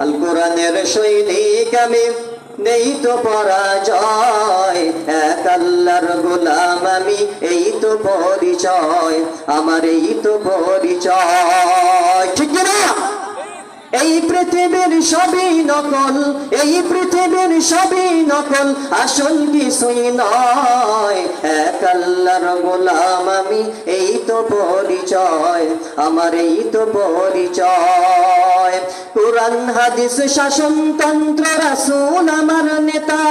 আল কোরআনের সৈনিক আমি, নেই তো পরাজয়, এক আল্লাহর গোলাম আমি, এই তো পরিচয় আমার, এই তো পরিচয়। ঠিক না? এই পৃথিবীর সবই নকল, এই পৃথিবীর সবই নকল, আসল কিছুই নয়, এক আল্লাহর গোলাম আমি, এই তো পরিচয় আমার, এই তো পরিচয়। কোরআন হাদিস শাসনতন্ত্র রাসূল আমার নেতা,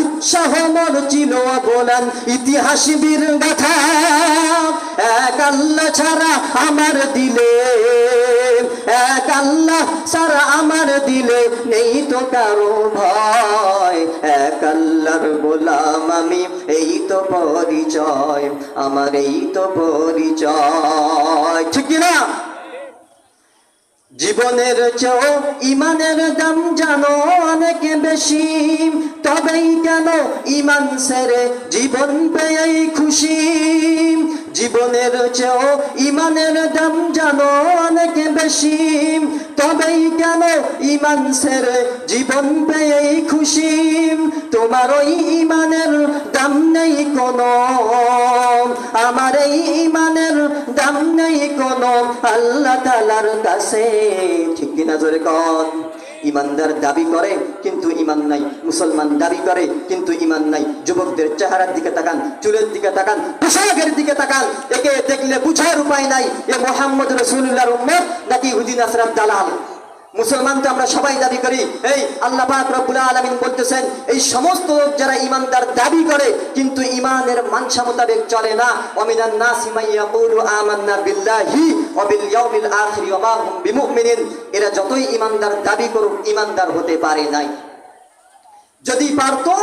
উৎসাহ মোর ছিল বলেন ইতিহাস বীর গাথা, এক আল্লাহ ছাড়া আমার দিলে, এক আল্লাহ ছাড়া আমার দিলে নেই তো কারো ভয়, এক আল্লাহর গোলাম আমি, এই তো পরিচয় আমার, এই তো পরিচয়। ঠিক না? জীবনের চেয়েও ইমানের দাম জানো অনেক বেশি, তবেই কেন ইমান ছেড়ে জীবন পেয়েই খুশি। জীবনের চেয়েও ইমানের দাম জানো অনেক বেশি, তবেই কেন ইমান ছেড়ে জীবন পেয়েই খুশি। তোমার ওই ইমানের দাম নেই কোনো, আমার এই ইমানের দাম নেই কোনো আল্লাহ তাআলার কাছে। ঠিক কিনা জোরে কন? ইমানদার দাবি করে কিন্তু ইমান নাই, মুসলমান দাবি করে কিন্তু ইমান নাই। যুবকদের চেহারার দিকে তাকান, চুলের দিকে তাকান, পোশাকের দিকে তাকান, একে দেখলে বুঝার উপায় নাই এ মুহাম্মদ রাসূলুল্লাহর উম্মত নাকি ইহুদি নাসরার দালাল। মুসলমান তো আমরা সবাই দাবি করি। এই আল্লাহ পাক রব্বুল আলামিন বলতেছেন, এই সমস্ত লোক যারা ইমানদার দাবি করে কিন্তু ইমানের মানসা মোতাবেক চলে না, ওয়ামিনান নাসি মান ইয়াকুলু আমান্না বিল্লাহি ওয়া বিল ইয়াউমিল আখির ওয়া মা হুম বিমুমিনিন, এরা যতই ইমানদার দাবি করুক ইমানদার হতে পারে নাই। যদি পারতো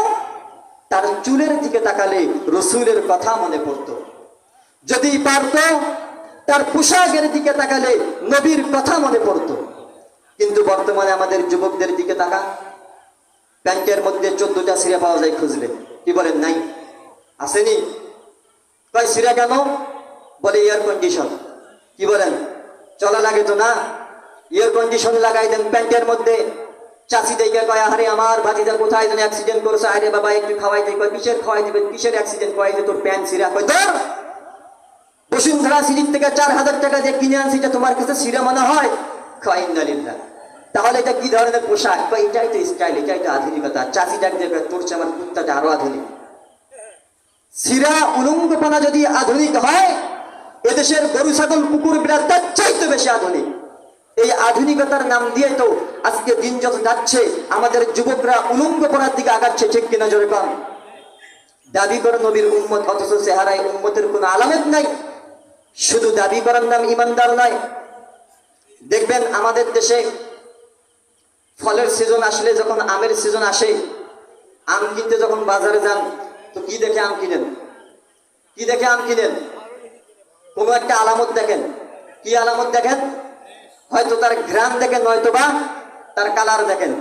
তার চুলের দিকে তাকালে রাসূলের কথা মনে পড়তো, যদি পারতো তার পোশাকের দিকে তাকালে নবীর কথা মনে পড়তো। কিন্তু বর্তমানে আমাদের যুবকদের দিকে তাকা, প্যান্টের মধ্যে 14টা সিরা পাওয়া যায় খুঁজলে। কি বলেন নাই? আসেনি? কয় সিরা কেন? বলে এয়ার কন্ডিশন। কি বলেন? চলা লাগে তো না, এয়ার কন্ডিশন লাগাই দেন প্যান্টের মধ্যে। চাষি দেখে কয় আরে আমার ভাতিজা কোথায় যেন অ্যাক্সিডেন্ট করেছে, আরে বাবা একটু খাওয়াই দেয়। কয় কিসের খাওয়াই দিবেন, কিসের অ্যাক্সিডেন্ট? কয় যে তোর প্যান্ট সিরা। কয় তোর বসুন্ধরা সিরিজ থেকে 4000 টাকা দিয়ে কিনে আনছি, এটা তোমার কাছে সিরা মনে হয়? কয় ইন্নালিল্লাহ। তাহলে এটা কি ধরনের পোশাক? কয় এটাই তো স্টাইল, এটাই তো আধুনিকতা। চাষি ডাক দিয়ে তোর চেয়ে আমার কুত্তাটা আরো আধুনিক। সিরা উলঙ্গপনা যদি আধুনিক হয়, এদেশের গরু ছাগল কুকুর বিড়াল তার চাইতে বেশি আধুনিক। এই আধুনিকতার নাম দিয়ে তো আজকে দিন যত যাচ্ছে আমাদের যুবকরা উলঙ্গপনার দিকে আগাচ্ছে। ঠিক কিনা জোরে কন? দাবি করে নবীর উম্মত, অথচ চেহারায় উম্মতের কোনো আলামত নাই। শুধু দাবি করার নাম ইমানদার নয়। দেখবেন আমাদের দেশে ফলের সিজন আসলে, যখন আমের সিজন আসে, আম কিনতে যখন বাজারে যান তো কি দেখে আম কিনেন? কি দেখে আম কিনেন? কোনো একটা আলামত দেখেন। কি আলামত দেখেন? হয়তো তার ঘ্রাণ দেখেন, নয়তো বা তার কালার দেখেন।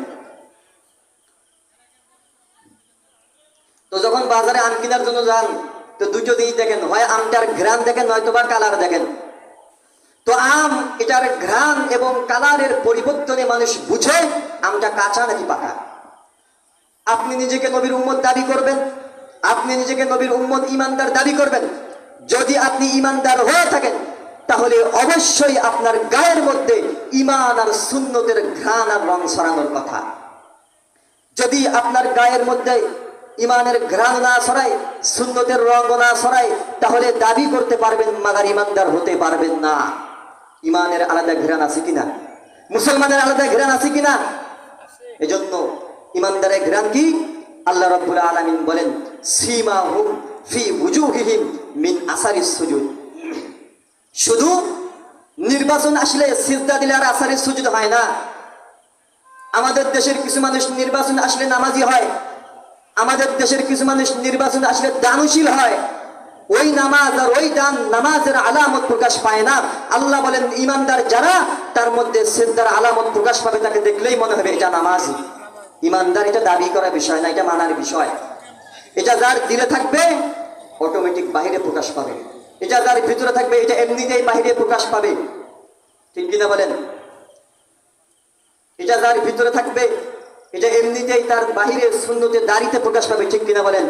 তো যখন বাজারে আম কেনার জন্য যান তো দুটো দিক দেখেন, হয় আমটার ঘ্রাণ দেখেন নয়তো বা কালার দেখেন। তো আম এটার ঘ্রাণ এবং কালারের পরিবর্তনে মানুষ বুঝে আমটা কাঁচা নাকি পাকা। আপনি নিজেকে নবীর উম্মত দাবি করবেন, আপনি নিজেকে নবীর উম্মত ইমানদার দাবি করবেন। যদি আপনি ইমানদার হয়ে থাকেন তাহলে অবশ্যই আপনার গায়ের মধ্যে ইমান আর সুন্নতের ঘ্রাণ আর রং ছড়ানোর কথা। যদি আপনার গায়ের মধ্যে ইমানের ঘ্রাণ না ছড়ায়, সুন্নতের রং না ছড়ায়, তাহলে দাবি করতে পারবেন মাগার ইমানদার হতে পারবেন না। ইমানের আলাদা ঘ্রাণ আছে কিনা? মুসলমানের আলাদা ঘ্রাণ আছে কিনা? এজন্য ইমানদারের ঘ্রাণ কি? আল্লাহ রাব্বুল আলামিন বলেন, সীমাহুম ফি উজুহিহিম মিন আসারিস সুজুদ। শুধু নির্বাচন আসলে সিজদা দিলে আর আসারিস সুজুদ হয় না। আমাদের দেশের কিছু মানুষ নির্বাচন আসলে নামাজি হয়, আমাদের দেশের কিছু মানুষ নির্বাচন আসলে দানশীল হয়। ওই নামাজ আর ওই দান, নামাজের আলামত প্রকাশ পায় না। আল্লাহ বলেন ইমানদার যারা, তার মধ্যে সিজদার আলামত প্রকাশ পাবে, তাকে দেখলেই মনে হবে এটা নামাজি। ইমানদার এটা দাবি করার বিষয় না, এটা মানার বিষয়। এটা যার দিলে থাকবে অটোমেটিক বাহিরে প্রকাশ পাবে, এটা যার ভিতরে থাকবে এটা এমনিতেই বাহিরে প্রকাশ পাবে। ঠিক কিনা বলেন? এটা যার ভিতরে থাকবে, এটা এমনিতেই তার বাহিরে সুন্নতে দাড়িতে প্রকাশ পাবে, ঠিক কিনা বলেন?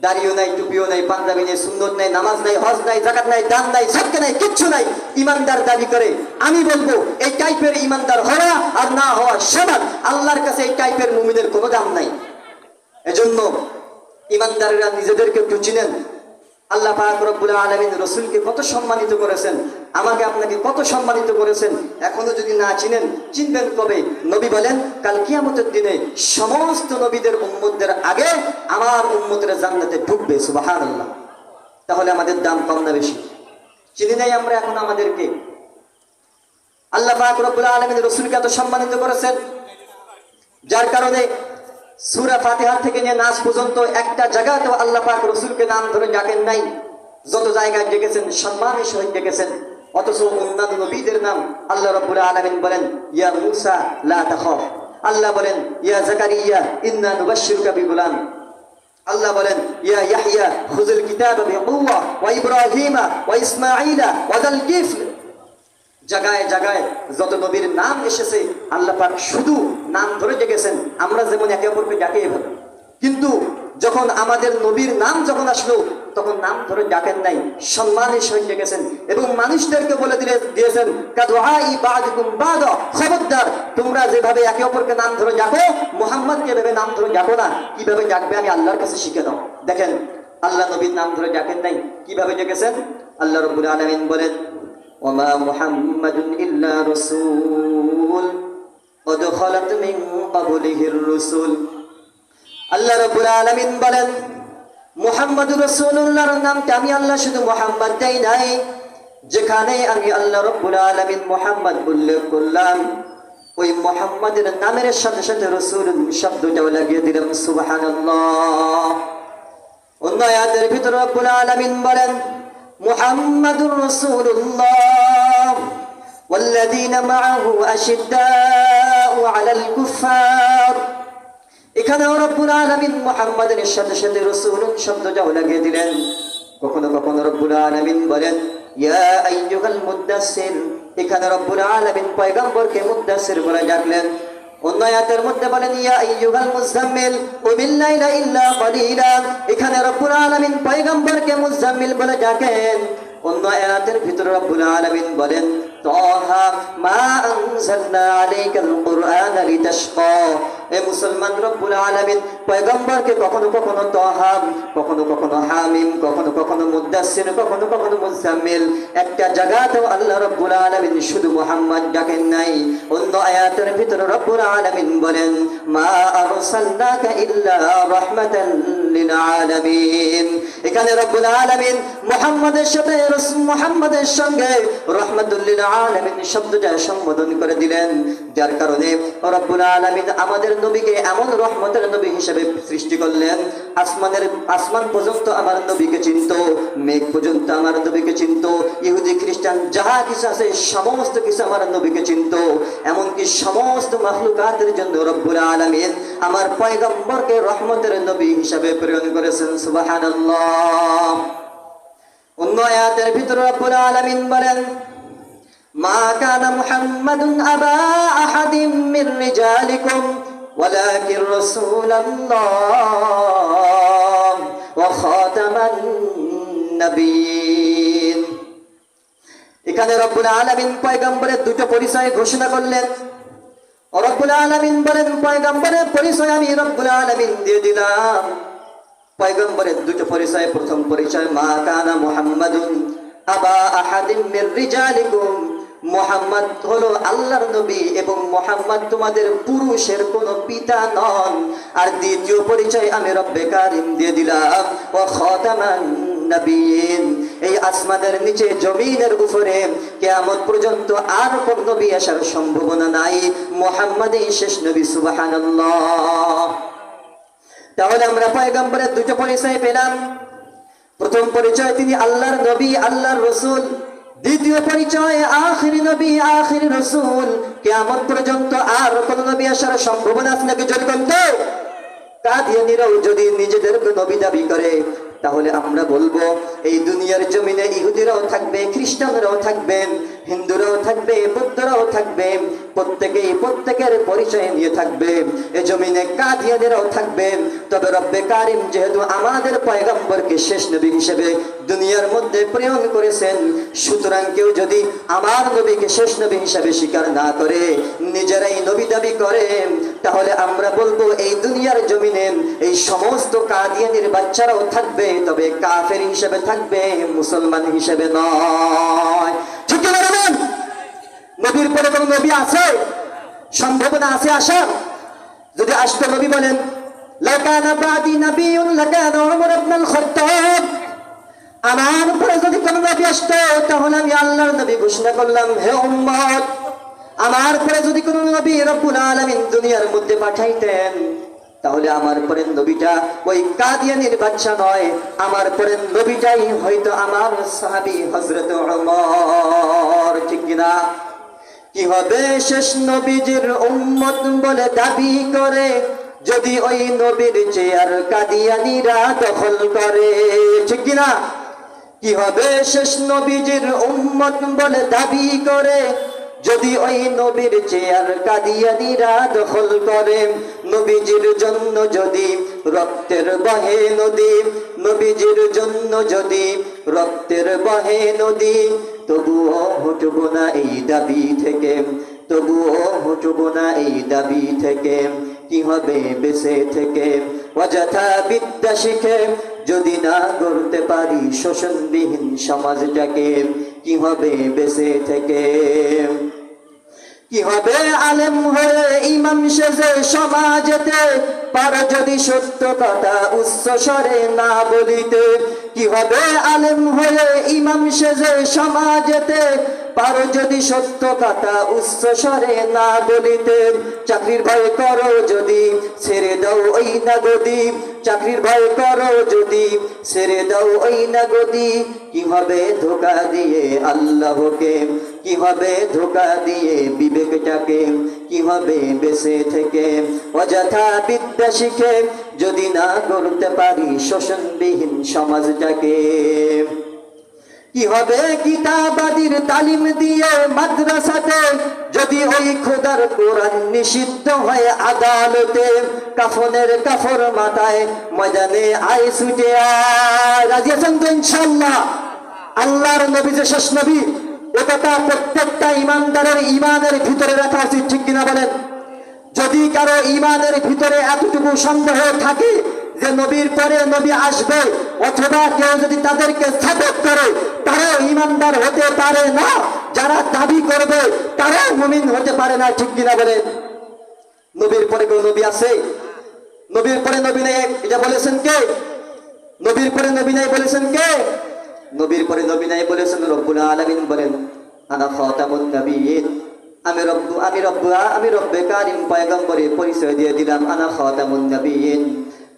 দাড়িও নাই, টুপিও নাই, পাঞ্জাবি নেই, সুন্নত নাই, নামাজ নাই, হজ নাই, যাকাত নাই, দান নাই, সাদকা নাই, কিচ্ছু নাই, ইমানদার দাবি করে। আমি বলবো এই টাইপের ইমানদার হওয়া আর না হওয়া সমান। আল্লাহর কাছে এই টাইপের মুমিনের কোনো দাম নাই। এজন্য ইমানদারেরা নিজেদেরকে একটু চিনেন। আল্লাহ পাক রব্বুল আলামিন রাসূলকে কত সম্মানিত করেছেন, আমাকে আপনাকে কত সম্মানিত করেছেন। এখনো যদি না চিনেন, চিনবেন কবে? নবী বলেন কাল কিয়ামতের দিনে সমস্ত নবীদের উম্মতদের আগে আমার উম্মতেরা জান্নাতে ঢুকবে। সুবহানাল্লাহ। তাহলে আমাদের দাম কম না বেশি? চিনি নাই আমরা এখন আমাদেরকে। আল্লাহ পাক রব্বুল আলামিন রাসূলকে এত সম্মানিত করেছেন, যার কারণে সূরা ফাতিহা থেকে নিয়ে নাস পর্যন্ত একটা জায়গাতেও আল্লাহ পাক রাসূলকে নাম ধরে ডাকেন নাই। যত জায়গায় ডেকেছেন সম্মানের সহিত ডেকেছেন। অথচ অন্যান্য নবীদের নাম আল্লাহ রাব্বুল আলামিন বলেন ইয়া মূসা লা তাখাফ, আল্লাহ বলেন ইয়া জাকারিয়া ইন্না নুবাশশিরুকা বিগুলাম, আল্লাহ বলেন ইয়া ইয়াহইয়া খুযুল কিতাবা বিকুওয়া ওয়া ইব্রাহিমা ওয়া ইসমাঈলা ওয়া যাল কিফল। জায়গায় জায়গায় যত নবীর নাম এসেছে আল্লাহ পাক শুধু নাম ধরে ডেকেছেন। আমরা যেমন একে অপরকে ডাকি এভাবে, কিন্তু যখন আমাদের নবীর নাম যখন আসলো তখন নাম ধরে ডাকেন নাই, সম্মানের সহিত ডেকেছেন। এবং মানুষদেরকে বলে দিয়েছেন কাদুআই বাযুকুম বাযা, খবরদার তোমরা যেভাবে একে অপরকে নাম ধরে ডাকো, মুহাম্মদকে এভাবে নাম ধরে ডাকো না। কিভাবে ডাকবে আমি আল্লাহর কাছে শিখে নাও। দেখেন আল্লাহ নবীর নাম ধরে ডাকেন নাই, কিভাবে ডেকেছেন? আল্লাহ রাব্বুল আলামিন বলেন ওয়ামা মুহাম্মাদুন ইল্লা রাসূল قد خلت من قبله الرسل। আল্লাহ রাব্বুল আলামিন বলেন মুহাম্মদুর রাসূলুল্লাহর নামটা আমি আল্লাহ শুধু মুহাম্মদ দেই নাই, যেখানে আমি আল্লাহ রাব্বুল আলামিন মুহাম্মদ উল্লেখ করলাম ওই মুহাম্মাদের নামের সাথে সাথে রাসূল শব্দটাও লাগিয়ে দিলাম। সুবহানাল্লাহ। অন্য আয়াতের ভিতরে রাব্বুল আলামিন বলেন মুহাম্মাদুর রাসূলুল্লাহ ওয়াল্লাযীনা মাআহু আশিদ্দাউ আলাল কুফফার। এখানে রব্বুল আলামিন মুহাম্মাদের সাথে সাথে রাসূল শব্দটাও লাগিয়ে দিলেন। কখনো কখনো রব্বুল আলামিন বলেন ইয়া আইয়ুহাল মুদ্দাসসির, এখানে রব্বুল আলামিন পয়গম্বরকে মুদ্দাসসির বলে ডাকলেন। অন্য আয়াতের মধ্যে বলেন ইয়া আইয়ুহাল মুযাম্মিল কুমিল লাইলা ইল্লা কলিলা, এখানে রব্বুল আলামিন পয়গম্বরকে মুযাম্মিল বলে ডাকেন। অন্য আয়াতের ভিতরে রব্বুল আলামিন বলেন তাহা মা আনজালনা আলাইকাল কুরআনা লিতাশকা। এ মুসলমান, রব্বুল আলামিন পয়গম্বরকে কখনো কখনো তাহা, কখনো কখনো হামিম, কখনো কখনো মুদ্দাসসির, কখনো কখনো মুযাম্মিল, একটা জায়গাতেও আল্লাহ রব্বুল আলামিন শুধু মুহাম্মদ ডাকেন নাই। অন্য আয়াতের ভিতরে রব্বুল আলামিন বলেন মা আরসালনাকা ইল্লা রাহমাতাল লিল আলামিন। এখানে রব্বুল আলামিন মুহাম্মাদের সাথে মুহাম্মাদের সঙ্গে রাহমাতুল লিল আলামিন শব্দটা সম্বোধন করে দিলেন, যার কারণে রব্বুল আলামিন আমাদের নবীকে এমন রহমতের নবী হিসেবে সৃষ্টি করলেন। আসমান পর্যন্ত আমার নবীকে চিনত, মেঘ পর্যন্ত আমার নবীকে চিনত, ইহুদি খ্রিস্টান যাহা কিছু আছে সমস্ত কিছু আমার নবীকে চিনত। এমনকি সমস্ত মাখলুকাতের জন্য রব্বুল আলামিন আমার পয়গম্বরকে রহমতের নবী হিসেবে প্রেরণ করেছেন। সুবহানাল্লাহ। অন্য আয়াতের ভিতরে রব্বুল আলামিন বলেন মা কানা মুহাম্মাদুন আবা আহাদিম মির রিজালিকুম ওয়ালাকিন রাসূলুল্লাহ ওয়া খাতামান নবিয়্যিন। এখানে রব্বুল আলামিন পয়গম্বরের দুটো পরিচয় ঘোষণা করলেন। রব্বুল আলামিন বলেন পয়গম্বরের পরিচয় আমি রব্বুল আলামিন দিয়ে দিলাম। পয়গম্বরের দুটো পরিচয়, প্রথম পরিচয় মা কানা মুহাম্মাদুন আবা আহাদিম মির রিজালিকুম, মুহাম্মদ হলো আল্লাহর নবী এবং মুহাম্মদ তোমাদের পুরুষের কোনো পিতা নন। আর দ্বিতীয় পরিচয় আমি রব্বে কারিম দিয়ে দিলাম ওয়া খাতামান নবিয়্যিন। এই আসমানের নিচে জমিনের উপরে কিয়ামত পর্যন্ত আর কোন নবী আসার সম্ভাবনা নাই, মুহাম্মদই শেষ নবী। সুবহানাল্লাহ। তাহলে আমরা পয়গম্বরের দুটো পরিচয় পেলাম। প্রথম পরিচয় তিনি আল্লাহর নবী, আল্লাহর রাসূল। দ্বিতীয় পরিচয় আখিরি নবী, আখিরি রাসূল। কিয়ামত পর্যন্ত আর কোন নবী আসার সম্ভাবনা আছে নাকি? জোরে বলতে কাদিয়ানীরাও যদি নিজেদেরকে নবী দাবি করে, তাহলে আমরা বলবো এই দুনিয়ার জমিনে ইহুদিরাও থাকবে, খ্রিস্টানরাও থাকবেন, হিন্দুরাও থাকবে, বৌদ্ধরাও থাকবে, প্রত্যেকেই প্রত্যেকের পরিচয় নিয়ে থাকবে। এ জমিনে কাদিয়ানেরাও থাকবে। তবে রব্বে কারিম যেহেতু আমাদের পয়গম্বরকে শেষ নবী হিসেবে দুনিয়ার মধ্যে প্রেরণ করেছেন, সুতরাং কেউ যদি আমার নবীকে শেষ নবী হিসেবে স্বীকার না করে, নিজেরাই নবী দাবি করে, তাহলে আমরা বলবো এই দুনিয়ার জমিনে এই সমস্ত কাদিয়ানির বাচ্চারাও থাকবে, তবে কাফের হিসেবে থাকবে, মুসলমান হিসেবে নয়। ঠিক কি বলেন? নবীর পরে কোন নবী আছে? সম্ভাবনা আছে আসার? যদি আসতো নবী বলেন লাকানা বাদি নবিয়ুন লাকানা উমর ইবনুল খাত্তাব, আমার উপরে যদি কোন নবী আসতো তাহলে আমি আল্লাহর নবী ঘোষণা করলাম, হে উম্মত, আমার পরে যদি কোন নবী রব্বুল আলামিন দুনিয়ার মধ্যে পাঠাইতেন, তাহলে আমার পরের নবীটা ওই কাদিয়ানির বাচ্চা নয়, আমার পরের নবীটাই হয়তো আমার সাহাবী হযরত ওমর। ঠিক কিনা? কি হবে শেষ নবীজির উম্মত বলে দাবি করে যদি ওই নবীর চেয়ার কাদিয়ানিরা দখল করে? ঠিক কিনা? কি হবে শেষ নবীজির উম্মত বলে দাবি করে যদি ওই নবীর চেয়ার কাদিয়ানিরা দখল করে? নবীজির জন্য যদি রক্তের বহে নদী, নবীজির জন্য যদি রক্তের বহে নদী, তবুও হটব না এই দাবি থেকে, তবুও হটব না এই দাবি থেকে। কি হবে বেঁচে থেকে অযথা বিদ্যা শিখে যদি না গড়তে পারি শোষণবিহীন সমাজটাকে? কি হবে বেঁচে থেকে? কি হবে আলেম হয়ে ইমাম সেজে সমাজেতে পারো যদি সত্য কথা উচ্চ স্বরে না বলিতে? কি হবে আলেম হয়ে ইমাম সেজে সমাজেতে পারো যদি সত্য কথা উচ্চ স্বরে না বলিতে? চাকরির ভয় করো যদি ছেড়ে দাও ওই না গদি, চাকরির ভয় করো যদি ছেড়ে দাও ওই না গদি। কি হবে ধোঁকা দিয়ে আল্লাহকে, কি হবে ধোঁকা দিয়ে বিবেকটাকে? কি হবে বেঁচে থেকে অযথা বিদ্যা শিখে যদি না করতে পারি শোষণবিহীন সমাজটাকে? কি হবে কিতাবাদির তালিম দিয়ে মাদ্রাসাতে যদি ওই খোদার কোরআন নিষিদ্ধ হয় আদালতে? কাফনের কাফর মাথায় ময়দানে আয় ছুটে আয়। রাজি আছেন তো ইনশাআল্লাহ? আল্লাহর নবী যে শেষ নবী, এ কথা প্রত্যেকটা ইমানদারের ইমানের ভিতরে রাখা উচিত। ঠিক কিনা বলেন? যদি কারো ইমানের ভিতরে এতটুকু সন্দেহ থাকে যে নবীর পরে নবী আসবে, অথবা কেউ যদি তাদেরকে সাপোর্ট করে, তারাও ইমানদার হতে পারে না। যারা দাবি করবে তারাও মুমিন হতে পারে না। ঠিক কিনা বলেন? নবীর পরে কেউ নবী আছে? নবীর পরে নবী নেই এটা বলেছেন কে? নবীর পরে নবী নাই বলেছেন কে? নবীর পরে নবী নাই বলেছেন রব্বুল আলামিন। বলেন আনা খাতামুন নবিয়্যিন, আমি রব্বে কারিম পয়গম্বরের পরিচয় দিয়ে দিলাম, আনা খাতামুন নবিয়্যিন।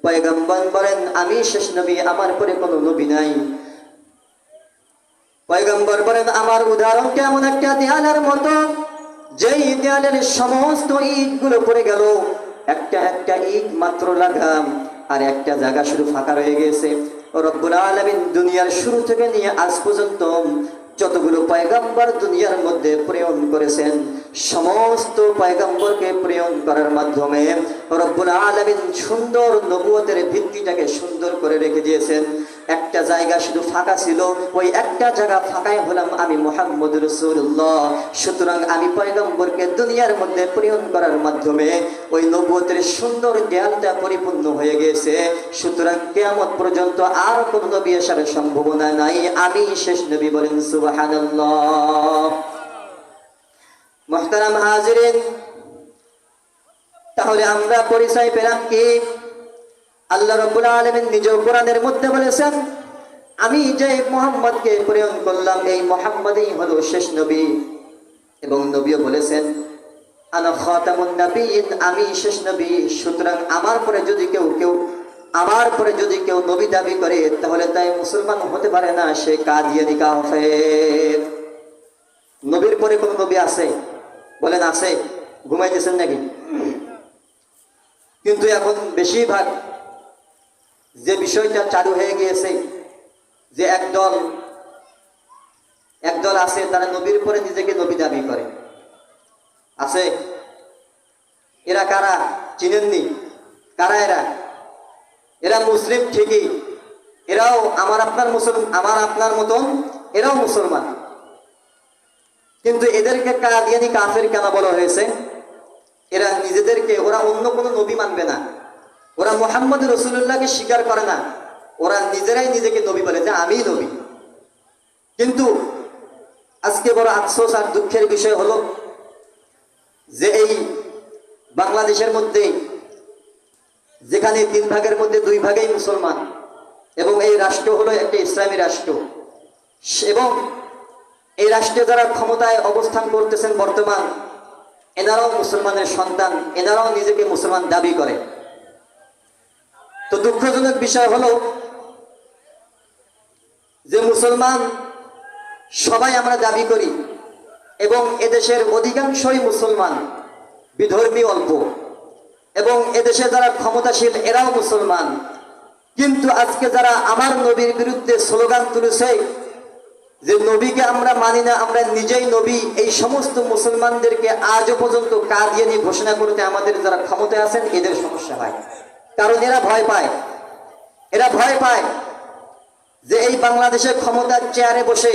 পয়গম্বর বলেন আমি শেষ নবী, আমার পরে কোনো নবী নাই। পয়গম্বর বলেন আমার উদাহরণ কেমন একটা দেয়ালের মতো, যেই দেয়ালের সমস্ত ইটগুলো পড়ে গেল, একটা একটা ইট মাত্র লাগাম আর একটা জায়গা শুধু ফাঁকা রয়ে গেছে। রব্বুল আলামিন দুনিয়ার শুরু থেকে নিয়ে আজ পর্যন্ত যতগুলো পয়গম্বর দুনিয়ার মধ্যে প্রেরণ করেছেন, সমস্ত পয়গম্বরকে প্রেরণ করার মাধ্যমে রব্বুল আলামিন সুন্দর নবুয়তের ভিত্তিটাকে সুন্দর করে রেখে দিয়েছেন। একটা জায়গা শুধু ফাঁকা ছিল, ওই একটা জায়গা ফাঁকাই হলাম আমি মুহাম্মদ রাসূলুল্লাহ। সুতরাং আমি পয়গম্বরকে দুনিয়ার মধ্যে প্রেরণ করার মাধ্যমে ওই নবুয়তের সুন্দর জ্ঞানটা পরিপূর্ণ হয়ে গেছে। সুতরাং কিয়ামত পর্যন্ত আর কোন নবী আসার সম্ভাবনা নাই, আমি শেষ নবী। বলেন সুবহানাল্লাহ। মুহতারাম হাজিরিন, তাহলে আমরা পরিচয় পেলাম কি? আল্লাহ রাব্বুল আলামিন নিজেও কোরআনের মধ্যে বলেছেন আমি যে মুহাম্মদকে প্রেরণ করলাম এই মুহাম্মদই হলো শেষ নবী। এবং নবীও বলেছেন আনা খাতামুন নবিয়্যিন, আমি শেষ নবী। সুতরাং আমার পরে যদি কেউ নবী দাবি করে তাহলে তাই মুসলমান হতে পারে না, সে কাদিয়ানি কাফের। নবীর পরে কোন নবী আছে? বলেন আছে? ঘুমাইতেছেন নাকি? কিন্তু এখন বেশিরভাগ যে বিষয়টা চালু হয়ে গিয়েছে যে একদল আছে তারা নবীর পরে নিজেকে নবী দাবি করে আছে। এরা কারা চিনেননি? কারা এরা? এরা মুসলিম ঠিকই, এরাও আমার আপনার মতন এরাও মুসলমান, কিন্তু এদেরকে কাদিয়ানি কাফের কেন বলা হয়েছে? এরা নিজেদেরকে, ওরা অন্য কোনো নবী মানবে না, ওরা মুহাম্মদ রাসূলুল্লাহকে স্বীকার করে না, ওরা নিজেরাই নিজেকে নবী বলে যে আমিই নবী। কিন্তু আজকে বড় আফসোস আর দুঃখের বিষয় হলো যে এই বাংলাদেশের মধ্যে, যেখানে 3 ভাগের মধ্যে 2 ভাগই মুসলমান, এবং এই রাষ্ট্র হলো একটা ইসলামী রাষ্ট্র, এবং এই রাষ্ট্রে যারা ক্ষমতায় অবস্থান করতেছেন বর্তমান, এনারাও মুসলমানের সন্তান, এনারাও নিজেকে মুসলমান দাবি করে। তো দুঃখজনক বিষয় হলো যে মুসলমান সবাই আমরা দাবি করি, এবং এদেশের অধিকাংশই মুসলমান, বিধর্মী অল্প, এবং এদেশে যারা ক্ষমতাশীল এরাও মুসলমান। কিন্তু আজকে যারা আমার নবীর বিরুদ্ধে স্লোগান তুলেছে যে নবীকে আমরা মানি না, আমরা নিজেই নবী, এই সমস্ত মুসলমানদেরকে আজও পর্যন্ত কাদিয়ানি ঘোষণা করতে আমাদের যারা ক্ষমতায় আছেন এদের সমস্যা হয়। কারণ এরা ভয় পায় যে এই বাংলাদেশের ক্ষমতার চেয়ারে বসে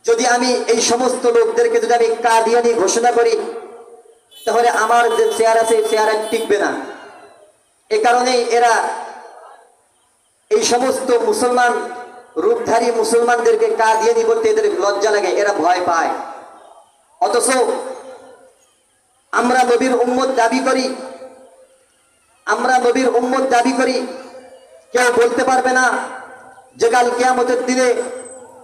যদি আমি এই সমস্ত লোকদেরকে যদি আমি কাদিয়ানি ঘোষণা করি, তাহলে আমার যে চেয়ার আছে এই চেয়ার টিকবে না। এ কারণেই এরা এই সমস্ত মুসলমান, রূপধারী মুসলমানদেরকে কাদিয়ানি বলতে এদের লজ্জা লাগে, এরা ভয় পায়। অথচ আমরা নবীর উম্মত দাবি করি, কেউ বলতে পারবে না যে কাল কিয়ামতের দিনে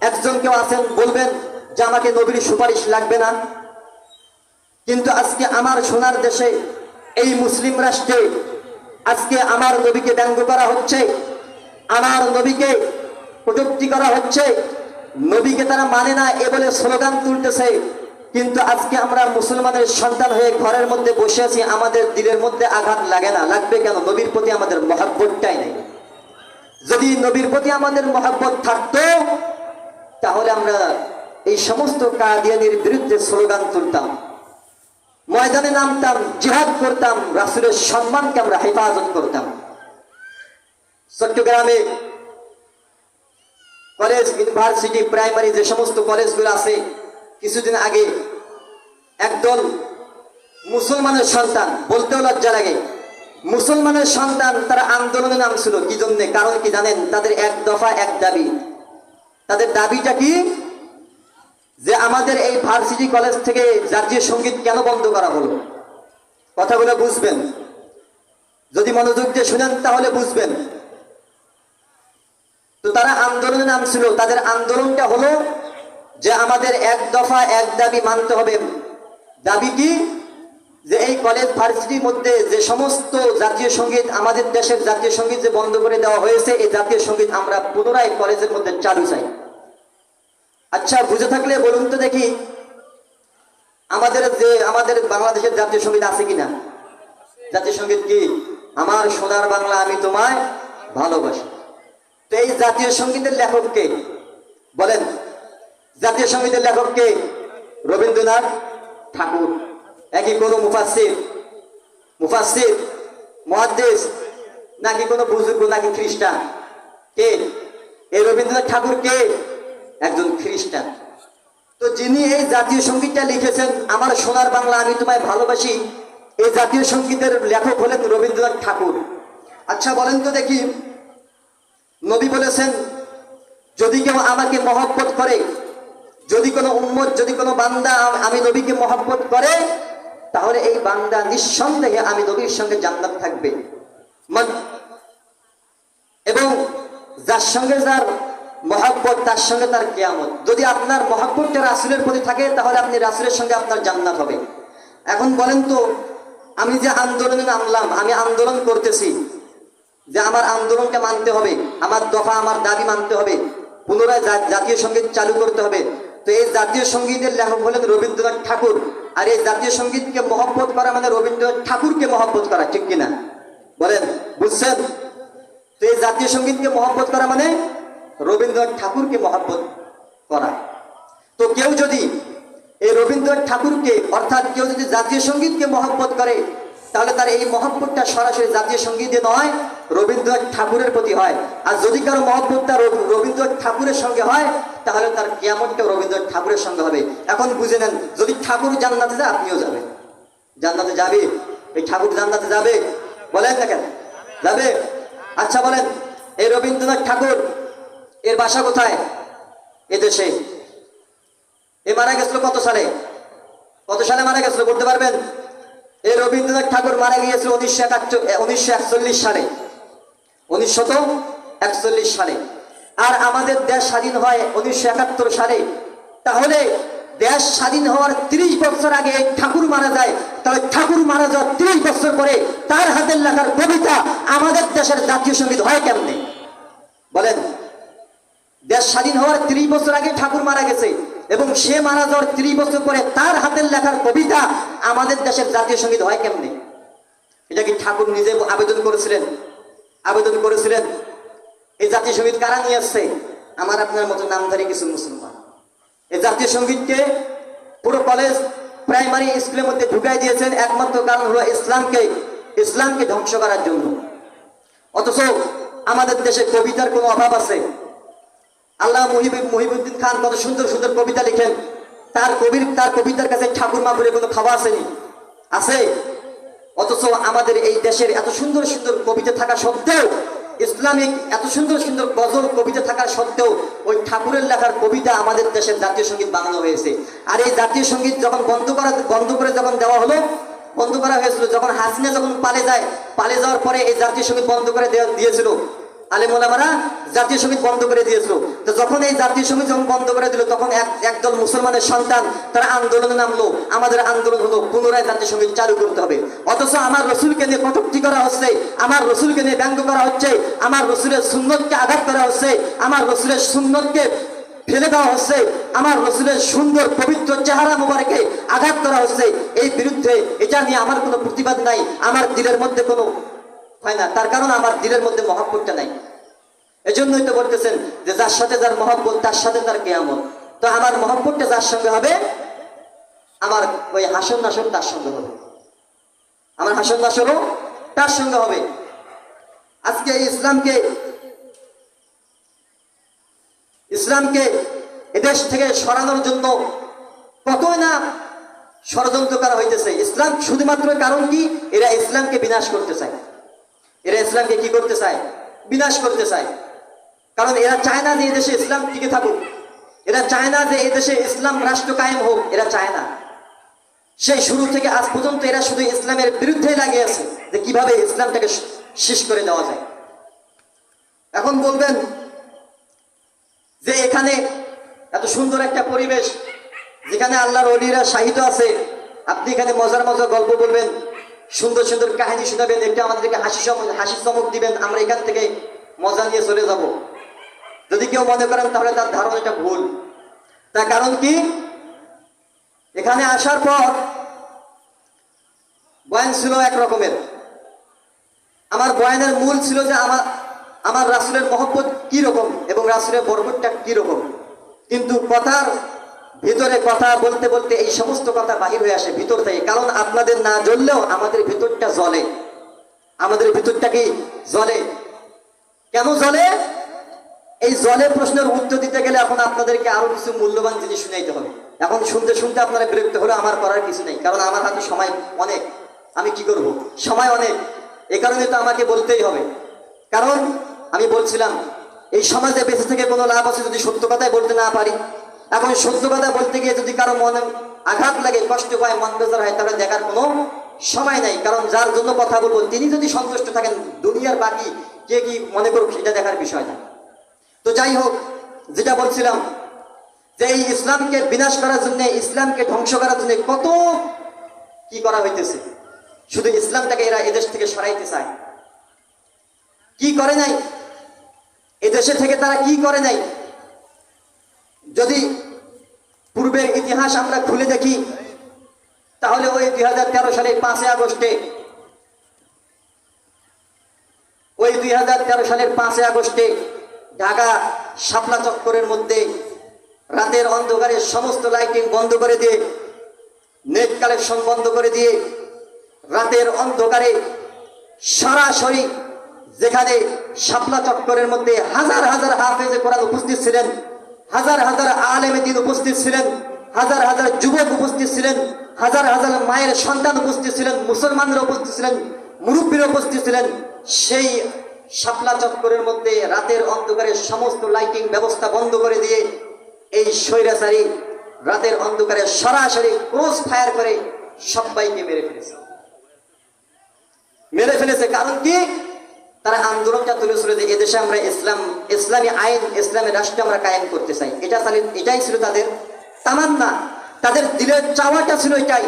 একজন কেউ আছেন বলবেন যে আমাকে নবীর সুপারিশ লাগবে না। কিন্তু আজকে আমার সোনার দেশে, এই মুসলিম রাষ্ট্রে আজকে আমার নবীকে ব্যঙ্গ করা হচ্ছে, আমার নবীকে কটূক্তি করা হচ্ছে, নবীকে তারা মানে না এ বলে স্লোগান তুলতেছে। কিন্তু আজকে আমরা মুসলমানের সন্তান হয়ে ঘরের মধ্যে বসে আছি, আমাদের দিলের মধ্যে আঘাত লাগে না। লাগবে কেন? নবীর প্রতি আমাদের মহব্বতটাই নেই। যদি নবীর প্রতি আমাদের মহব্বত থাকতো, তাহলে আমরা এই সমস্ত কাদিয়ানির বিরুদ্ধে স্লোগান তুলতাম, ময়দানে নামতাম, জিহাদ করতাম, রাসূলের সম্মানকে আমরা হেফাজত করতাম। চট্টগ্রামে কলেজ, ইউনিভার্সিটি, প্রাইমারি যে সমস্ত কলেজগুলো আছে, কিছুদিন আগে একদল মুসলমানের সন্তান, বলতেও লজ্জা লাগে, মুসলমানের সন্তান তারা আন্দোলনে নামছিল। কি জন্যে? কারণ কি জানেন? তাদের এক দফা এক দাবি। তাদের দাবিটা কি? যে আমাদের এই ভার্সিটি কলেজ থেকে জাতীয় সঙ্গীত কেন বন্ধ করা হলো? কথাগুলো বুঝবেন, যদি মনোযোগ দিয়ে শুনেন তাহলে বুঝবেন। তো তারা আন্দোলনে নামছিল, তাদের আন্দোলনটা হলো যে আমাদের এক দফা এক দাবি মানতে হবে। দাবি কি? যে এই কলেজ ভার্সিটির মধ্যে যে সমস্ত জাতীয় সঙ্গীত, আমাদের দেশের জাতীয় সঙ্গীত যে বন্ধ করে দেওয়া হয়েছে, এই জাতীয় সঙ্গীত আমরা পুনরায় কলেজের মধ্যে চালু চাই। আচ্ছা, বুঝে থাকলে বলুন তো দেখি, আমাদের বাংলাদেশের জাতীয় সঙ্গীত আছে কিনা? জাতীয় সঙ্গীত কি? আমার সোনার বাংলা আমি তোমায় ভালোবাসি। তো এই জাতীয় সঙ্গীতের লেখক কে বলেন? জাতীয় সঙ্গীতের লেখক কে? রবীন্দ্রনাথ ঠাকুর। একই কোনো মুফাসসির, মুহাদ্দিস, নাকি কোনো বুজুর্গ, নাকি খ্রিস্টান? কে? এই রবীন্দ্রনাথ ঠাকুর কে? একজন খ্রিস্টান। তো যিনি এই জাতীয় সঙ্গীতটা লিখেছেন, আমার সোনার বাংলা আমি তোমায় ভালোবাসি, এই জাতীয় সঙ্গীতের লেখক হলেন রবীন্দ্রনাথ ঠাকুর। আচ্ছা বলেন তো দেখি, নবী বলেছেন যদি কেউ আমাকে মহব্বত করে, যদি কোনো উম্মত, যদি কোনো বান্দা আমি নবীকে মহব্বত করে, তাহলে এই বান্দা নিঃসন্দেহে আমি নবীর সঙ্গে জান্নাত থাকবে। এবং যার সঙ্গে যার মহব্বত, তার সঙ্গে তার কিয়ামত। যদি আপনার মহব্বতটা রাসূলের প্রতি থাকে, তাহলে আপনি রাসূলের সঙ্গে আপনার জান্নাত হবে। এখন বলেন তো, আমি যে আন্দোলনে নামলাম, আমি আন্দোলন করতেছি যে আমার আন্দোলনটা মানতে হবে, আমার দফা, আমার দাবি মানতে হবে, পুনরায় জাতীয় সঙ্গীত চালু করতে হবে। তো এই জাতীয় সঙ্গীতের লেখক হলেন রবীন্দ্রনাথ ঠাকুর। আর এই জাতীয় সঙ্গীতকে মহব্বত করা মানে রবীন্দ্রনাথ ঠাকুরকে মহব্বত করা, ঠিক কিনা বলেন? বুঝছেন? তো এই জাতীয় সঙ্গীতকে মহব্বত করা মানে রবীন্দ্রনাথ ঠাকুরকে মহব্বত করা। তো কেউ যদি এই রবীন্দ্রনাথ ঠাকুরকে অর্থাৎ কেউ যদি জাতীয় সঙ্গীতকে মহব্বত করে, তাহলে তার এই মহব্বতটা সরাসরি জাতীয় সঙ্গীতে নয়, রবীন্দ্রনাথ ঠাকুরের প্রতি হয়। আর যদি কারো মহব্বতটা রবীন্দ্রনাথ ঠাকুরের সঙ্গে হয়, তাহলে তার কিয়ামতটাও রবীন্দ্রনাথ ঠাকুরের সঙ্গে হবে। এখন বুঝে নেন, যদি ঠাকুর জান্নাতে যায়, আপনিও যাবেন। জান্নাতে যাবে? এই ঠাকুর জান্নাতে যাবে? বলেন না কেন যাবে? আচ্ছা বলেন, এই রবীন্দ্রনাথ ঠাকুর এর বাসা কোথায়? এদেশে। এ মারা গেছিল কত সালে? কত সালে মারা গেছিল বলতে পারবেন? এই রবীন্দ্রনাথ ঠাকুর মারা গিয়েছিল 1941 সালে। 1941 সালে। আর আমাদের দেশ স্বাধীন হয় 1971 সালে। তাহলে দেশ স্বাধীন হওয়ার 30 বছর আগে ঠাকুর মারা যায়। তাহলে ঠাকুর মারা যাওয়ার 30 বছর পরে তার হাতের লেখার কবিতা আমাদের দেশের জাতীয় সঙ্গীত হয় কেমনে? বলেন। দেশ স্বাধীন হওয়ার 30 বছর আগে ঠাকুর মারা গেছে এবং সে মারা যাওয়ার 30 বছর পরে তার হাতের লেখার কবিতা আমাদের দেশের জাতীয় সঙ্গীত হয় কেমনে? এটা কি ঠাকুর নিজে আবেদন করেছিলেন? আবেদন করেছিলেন? এই জাতীয় সঙ্গীত কারা নিয়ে আসছে? আমার আপনার মতো নামধারী কিছু মুসলমান। এই জাতীয় সঙ্গীতকে পুরো কলেজ প্রাইমারি স্কুলের মধ্যে ঢুকাই দিয়েছেন, একমাত্র কারণ হলো ইসলামকে ধ্বংস করার জন্য। অথচ আমাদের দেশে কবিতার কোনো অভাব আছে? আল্লাহ মুহিবুদ্দিন খান কত সুন্দর সুন্দর কবিতা লিখেন, তার কবিতার কাছে ঠাকুর মাহুরের কোনো খাওয়া আসেনি? আছে? অথচ আমাদের এই দেশের এত সুন্দর সুন্দর কবিতা থাকা সত্ত্বেও, ইসলামিক এত সুন্দর সুন্দর গজল কবিতা থাকার সত্ত্বেও ওই ঠাকুরের লেখার কবিতা আমাদের দেশের জাতীয় সঙ্গীত বানানো হয়েছে। আর এই জাতীয় সঙ্গীত যখন বন্ধ করে যখন দেওয়া হলো, বন্ধ করা হয়েছিল, যখন হাসিনা যখন পালে যাওয়ার পরে এই জাতীয় সঙ্গীত বন্ধ করে দিয়েছিল। আলেম ওলামারা জাতীয় সঙ্গীত বন্ধ করে দিয়েছিল। তো যখন এই জাতীয় সঙ্গীত যখন বন্ধ করে দিল, তখন একদল মুসলমানের সন্তান তারা আন্দোলনে নামলো। আমাদের আন্দোলন হলো পুনরায় জাতীয় সঙ্গীত চালু করতে হবে। অথচ আমার রসুলকে নিয়ে কটূক্তি করা হচ্ছে, আমার রসুলকে নিয়ে ব্যঙ্গ করা হচ্ছে, আমার রসুলের সুন্নতকে আঘাত করা হচ্ছে, আমার রসুলের সুন্নতকে ফেলে দেওয়া হচ্ছে, আমার রসুলের সুন্দর পবিত্র চেহারা মুবারকে আঘাত করা হচ্ছে। এই বিরুদ্ধে এটা নিয়ে আমার কোনো প্রতিবাদ নাই, আমার দিলের মধ্যে কোনো হয় না। তার কারণ আমার দিলের মধ্যে মহব্বতটা নাই। এজন্যই তো বলতেছেন যে যার সাথে যার মহব্বত তার সাথে তার কিয়ামত। তো আমার মহব্বতটা যার সঙ্গে হবে, আমার ওই হাসন নাসর তার সঙ্গে হবে, আমার হাসন নাসরও তার সঙ্গে হবে। আজকে ইসলামকে এদেশ থেকে সরানোর জন্য কতই না ষড়যন্ত্র করা হইতেছে। ইসলাম শুধুমাত্র কারণ কি? এরা ইসলামকে বিনাশ করতে চায়। এরা ইসলামকে কি করতে চায়? বিনাশ করতে চায়। কারণ এরা চায় না যে এদেশে ইসলাম টিকে থাকুক, এরা চায় না যে এদেশে ইসলাম রাষ্ট্র কায়েম হোক, এরা চায় না। সেই শুরু থেকে আজ পর্যন্ত এরা শুধু ইসলামের বিরুদ্ধে লাগিয়ে আছে যে কিভাবে ইসলামটাকে শেষ করে দেওয়া যায়। এখন বলবেন যে এখানে এত সুন্দর একটা পরিবেশ, যেখানে আল্লাহর ওলিরা শাহিদ আছে, আপনি এখানে মজার মজার গল্প বলবেন, সুন্দর সুন্দর কাহিনী শোনাবেন, একটু আমাদেরকে হাসি চমক দিবেন, আমরা এখান থেকে মজা নিয়ে চলে যাব। যদি কেউ মনে করেন তাহলে তার ধারণাটা ভুল। তার কারণ কি? এখানে আসার পর বয়ান ছিল এক রকমের। আমার বয়ানের মূল ছিল যে আমার রাসূলের মহব্বত কি রকম এবং রাসূলের বরকতটা কি রকম। কিন্তু কথার ভিতরে কথা বলতে বলতে এই সমস্ত কথা বাহির হয়ে আসে ভিতর থেকে। কারণ আপনাদের না জ্বললেও আমাদের ভিতরটা জ্বলে। আমাদের ভিতরটা কি জ্বলে? কেন জ্বলে? এই জলে প্রশ্নের উত্তর দিতে গেলে এখন আপনাদেরকে আরো কিছু মূল্যবান জিনিস শুনাইতে হবে। এখন শুনতে শুনতে আপনারা বিরক্ত হলে আমার করার কিছু নেই, কারণ আমার হাতে সময় অনেক। আমি কি করব? সময় অনেক, এই কারণে তো আমাকে বলতেই হবে। কারণ আমি বলছিলাম এই সমাজে বেঁচে থেকে কোনো লাভ আছে যদি সত্য কথাই বলতে না পারি। এখন সত্য কথা বলতে গিয়ে যদি কারো মনে আঘাত লাগে, কষ্ট পায়, মন বেজার হয়, তাহলে দেখার কোনো সময় নাই। কারণ যার জন্য কথা বলবো তিনি যদি সন্তুষ্ট থাকেন, দুনিয়ার বাকি কে কি মনে করুক সেটা দেখার বিষয় না। তো যাই হোক, যেটা বলছিলাম যে এই ইসলামকে বিনাশ করার জন্য, ইসলামকে ধ্বংস করার জন্য কত কি করা হইতেছে। শুধু ইসলামটাকে এরা এদেশ থেকে সরাইতে চায়। কি করে নাই এদেশে থেকে, তারা কি করে নাই? যদি পূর্বের ইতিহাস আমরা খুলে দেখি তাহলে ওই 2013 সালে 5 আগস্টে ওই 2013 সালের 5 আগস্টে ঢাকা শাপলা চত্বরের মধ্যে রাতের অন্ধকারে সমস্ত লাইটিং বন্ধ করে দিয়ে, নেট কালেকশন বন্ধ করে দিয়ে, রাতের অন্ধকারে সরাসরি যেখানে শাপলা চত্বরের মধ্যে হাজার হাজার হাফেজে কোরআন উপস্থিত ছিলেন, হাজার হাজার আলেমে দ্বীন উপস্থিত ছিলেন, হাজার হাজার যুবক উপস্থিত ছিলেন, হাজার হাজার মায়ের সন্তান উপস্থিত ছিলেন, মুসলমানরা উপস্থিত ছিলেন, মুরব্বীরা উপস্থিত ছিলেন, সেই শাপলা চত্বরের মধ্যে রাতের অন্ধকারে সমস্ত লাইটিং ব্যবস্থা বন্ধ করে দিয়ে এই স্বৈরাচারী রাতের অন্ধকারে সরাসরি ক্রস ফায়ার করে সবাইকে মেরে ফেলেছে। কারণ কি? তারা আন্দোলনটা তুলেছিল যে এদেশে আমরা ইসলামী আইন, ইসলামী রাষ্ট্র আমরা কায়েম করতে চাই। এটাই ছিল তাদের তামান্না, তাদের দিলের চাওয়াটা ছিল এটাই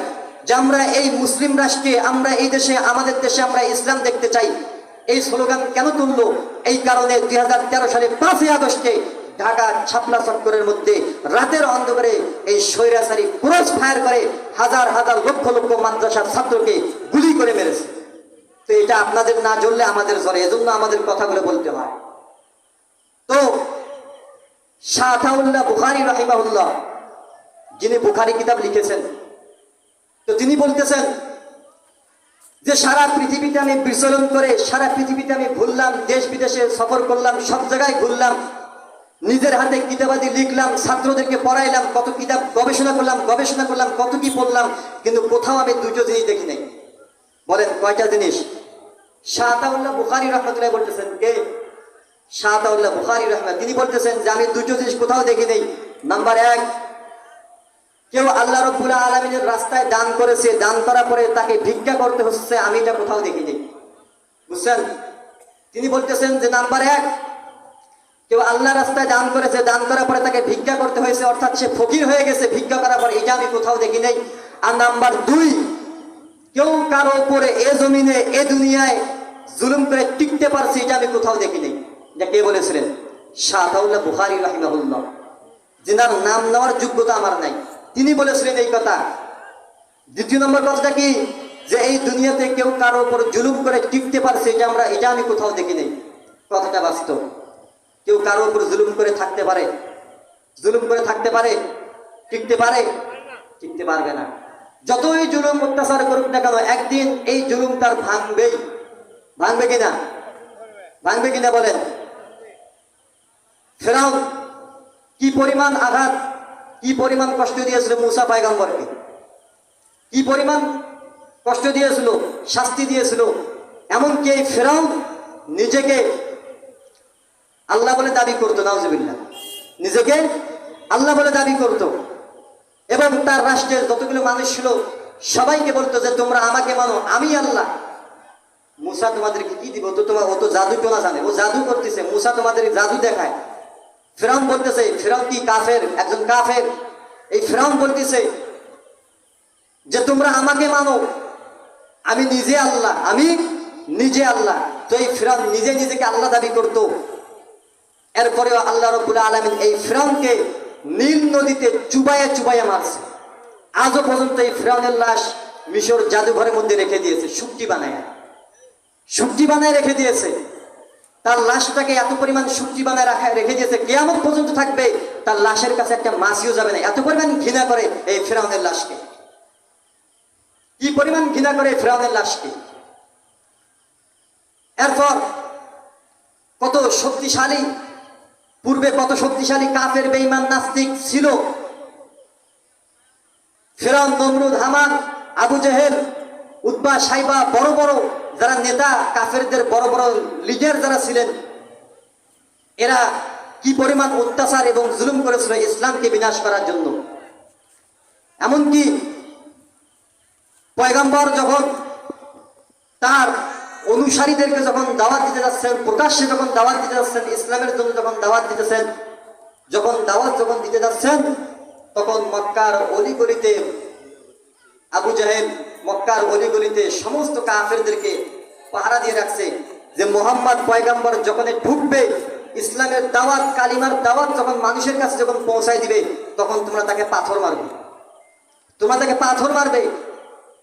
যে আমরা এই মুসলিম রাষ্ট্রে, আমরা এই দেশে, আমাদের দেশে আমরা ইসলাম দেখতে চাই। এই স্লোগান কেন তুললো? এই কারণে 2013 সালে 5 আগস্টে ঢাকা শাপলা চত্বরের মধ্যে রাতের অন্ধকারে এই স্বৈরাচারী ক্রস ফায়ার করে হাজার হাজার লক্ষ লক্ষ মাদ্রাসার ছাত্রকে গুলি করে মেরেছে। তো এটা আপনাদের না জ্বললে আমাদের জ্বলে, এজন্য আমাদের কথাগুলো বলতে হয়। তো শাহ আতাউল্লাহ বুখারী রাহিমাহুল্লাহ, যিনি বুখারী কিতাব লিখেছেন, তো তিনি বলতেছেন যে সারা পৃথিবীতে আমি বিচরণ করে, সারা পৃথিবীতে আমি ঘুরলাম, দেশ বিদেশে সফর করলাম, সব জায়গায় ঘুরলাম, নিজের হাতে কিতাবাদি লিখলাম, ছাত্রদেরকে পড়াইলাম, কত কিতাব গবেষণা করলাম, কত কি পড়লাম, কিন্তু কোথাও আমি দুটো জিনিস দেখি নাই। বলেন কয়টা জিনিস? শাহ আতাউল্লাহ বুখারী রাহমাতুল্লাহ বলতেছেন, কে? শাহ আতাউল্লাহ বুখারী রাহমাতুল্লাহ, তিনি বলতেছেন যে আমি দুটো জিনিস কোথাও দেখি নাই। নাম্বার 1, কেউ আল্লাহ রাব্বুল আলামিনের রাস্তায় দান করেছে, দান করার পরে তাকে ভিক্ষা করতে হচ্ছে, আমি এটা কোথাও দেখি নাই। বুঝছেন? তিনি বলতেছেন যে নাম্বার 1, কেউ আল্লাহ রাস্তায় দান করেছে, দান করার পরে তাকে ভিক্ষা করতে হয়েছে, অর্থাৎ সে ফকির হয়ে গেছে ভিক্ষা করার পর, এটা আমি কোথাও দেখি নাই। আর নাম্বার 2, কেউ কারো উপরে এ জমিনে, এ দুনিয়ায় জুলুম করে টিকতে পারছে, এটা আমি কোথাও দেখি নাই। এটা কে বলেছিলেন? শাহ আতাউল্লাহ বুখারী রাহিমাহুল্লাহ, যিনার নাম নেওয়ার যোগ্যতা আমার নাই, তিনি বলেছিলেন এই কথা। দ্বিতীয় নম্বর কথাটা কি? যে এই দুনিয়াতে কেউ কারো উপর জুলুম করে টিকতে পারছে, এটা আমি কোথাও দেখি নাই। কথাটা বাস্তব। কেউ কারো উপর জুলুম করে থাকতে পারে, টিকতে পারবে না। যতই জুলুম অত্যাচার করুক না কেন, একদিন এই জুলুম তার ভাঙবে কিনা বলেন? ফেরাউন কি পরিমাণ আঘাত, কি পরিমাণ কষ্ট দিয়েছিল মুসা পয়গম্বরকে, কি পরিমাণ কষ্ট দিয়েছিল, শাস্তি দিয়েছিল। এমনকি এই ফেরাউন নিজেকে আল্লাহ বলে দাবি করতো, নাউজুবিল্লাহ, নিজেকে আল্লাহ বলে দাবি করতো, এবং তার রাষ্ট্রের যতগুলো মানুষ ছিল সবাইকে বলতো যে তোমরা আমাকে মানো, আমি আল্লাহ। মুসা তোমাদেরকে কি দিব? ও তো জাদু টোনা জানে, ও জাদু করতেছে, মুসা তোমাদের জাদু দেখায়। ফেরাউন বলতেছে, ফেরাউন কি কাফের, একজন কাফের। এই ফেরাউন বলতেছে যে তোমরা আমাকে মানো, আমি নিজে আল্লাহ। তো এই ফেরাউন নিজেকে আল্লাহ দাবি করতো। এরপরেও আল্লাহ রাব্বুল আলামিন এই ফেরাউনকে নীল নদীতে চুবাইয়া মারছে। আজও পর্যন্ত এই ফেরাউনের লাশ মিশর জাদুঘরের মধ্যে রেখে দিয়েছে, শুটকি বানায় রেখে দিয়েছে। তার লাশটাকে এত পরিমাণ শুটকি বানায় রেখে দিয়েছে, কিয়ামত পর্যন্ত থাকবে, তার লাশের কাছে একটা মাছিও যাবে না। এত পরিমাণ ঘৃণা করে এই ফেরাউনের লাশকে, কি পরিমাণ ঘৃণা করে ফেরাউনের লাশকে। এরপর পূর্বে কত শক্তিশালী কাফের, বেঈমান, নাস্তিক ছিল। ফিরআউন, নমরুদ, হামান, আবু জেহেল, উতবা, সাইবা, বড় বড় যারা নেতা, কাফেরদের বড় বড় লিডার যারা ছিলেন, এরা কি পরিমাণ অত্যাচার এবং জুলুম করেছিল ইসলামকে বিনাশ করার জন্য। এমনকি পয়গম্বর যখন তার অনুসারীদেরকে যখন দাওয়াত দিতে যাচ্ছেন, প্রকাশ্যে যখন দাওয়াত দিতে যাচ্ছেন, ইসলামের জন্য যখন দাওয়াত দিতে যাচ্ছেন, তখন মক্কার অলিগলিতে আবু জাহেল, মক্কার অলিগলিতে সমস্ত কাফেরদেরকে পাহারা দিয়ে রাখছে যে মোহাম্মদ পয়গম্বর যখন ঢুকবে, ইসলামের দাওয়াত, কালিমার দাওয়াত যখন মানুষের কাছে যখন পৌঁছায় দিবে, তখন তোমরা তাকে পাথর মারবে।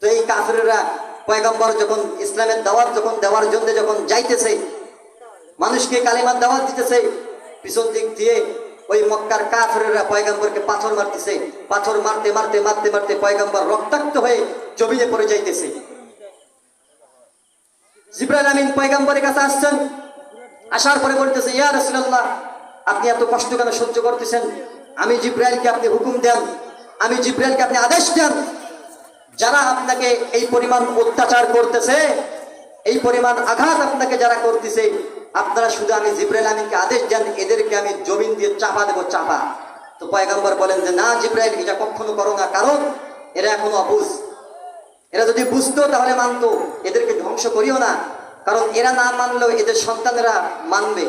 তো এই কাফেররা পয়গম্বর যখন ইসলামের দাওয়াত যখন দেওয়ার জন্য যখন যাইতেছে, মানুষকে কালিমার দাওয়াত দিতেছে, পিছন দিক দিয়ে ওই মক্কার কাফেররা পয়গম্বরকে পাথর মারতেছে। পাথর মারতে মারতে মারতে মারতে পয়গম্বর রক্তাক্ত হয়ে জমিনে পড়ে যাইতেছে। জিবরাইল আমিন পয়গম্বরের কাছে আসছেন, আসার পরে বলতেছে, ইয়া রাসূলুল্লাহ, আপনি এত কষ্ট কেন সহ্য করতেছেন? আমি জিবরাইলকে আপনি হুকুম দেন, আমি জিবরাইলকে আপনি আদেশ দেন, যারা আপনাকে এই পরিমাণ অত্যাচার করতেছে, এই পরিমাণ আঘাত আপনাকে যারা করতেছে, আপনারা শুধু আমি জিবরাইল আমিনকে আদেশ দেন, এদেরকে আমি জমিন দিয়ে চাপা দেবো, চাপা। তো পয়গম্বর বলেন যে না জিবরাইল, এটা কখনো করো না, কারণ এরা এখনো অবুঝ। এরা যদি বুঝতো তাহলে মানতো, এদেরকে ধ্বংস করিও না, কারণ এরা না মানলেও এদের সন্তানেরা মানবে।